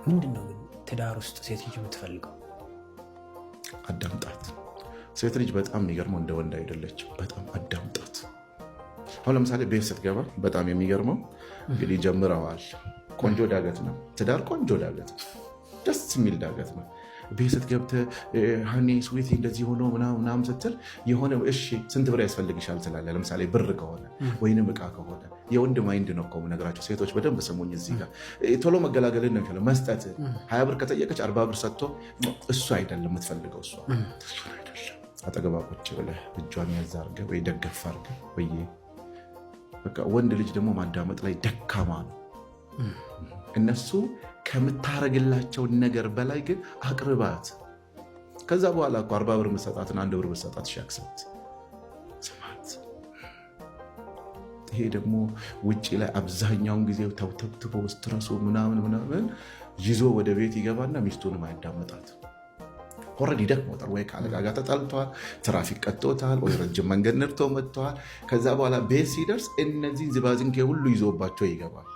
ምንድነው ግን ትዳር ውስጥ ሴት ልጅ የምትፈልገው? አዳምጣት። ሴት ልጅ በጣም የሚገርመው እንደ ወንድ አይደለች። በጣም አዳምጣት። አሁን ለምሳሌ ቤት ስትገባ በጣም የሚገርመው እንግዲህ ጀምረዋል። ቆንጆ ዳገት ነው ትዳር፣ ቆንጆ ዳገት ነው፣ ደስ የሚል ዳገት ነው። ቤት ስትገብተህ ሀኒ ስዊቲ እንደዚህ ሆኖ ምናምን ስትል የሆነ እሺ ስንት ብር ያስፈልግሻል ትላለህ። ለምሳሌ ብር ከሆነ ወይንም እቃ ከሆነ የወንድ ማይንድ ነው እኮ የምነግራቸው። ሴቶች በደንብ ስሙኝ። እዚህ ጋር ቶሎ መገላገልን ነው የሚለው። መስጠት 20 ብር ከጠየቀች 40 ብር ሰጥቶ እሱ አይደለም የምትፈልገው። እሱ አይደለም። አጠገባ ቁጭ ብለህ እጇን ያዝ አድርገህ ወይ ደገፍ አድርገህ ወይ በቃ። ወንድ ልጅ ደግሞ ማዳመጥ ላይ ደካማ ነው። እነሱ ከምታረግላቸው ነገር በላይ ግን አቅርባት። ከዛ በኋላ እኮ 40 ብር መሰጣትን 1 ብር መሰጣት ሻክሰት ስማት። ይሄ ደግሞ ውጭ ላይ አብዛኛውን ጊዜ ተውተብትቦ ስትረሱ ምናምን ይዞ ወደ ቤት ይገባና ሚስቱንም አያዳመጣት። ኦልሬዲ ደክሞታል። ወይ ከአለቃ ጋር ተጣልተዋል፣ ትራፊክ ቀጥቶታል፣ ወይ ረጅም መንገድ ነድቶ መጥተዋል። ከዛ በኋላ ቤት ሲደርስ እነዚህን ዝባዝንኬ ሁሉ ይዞባቸው ይገባል።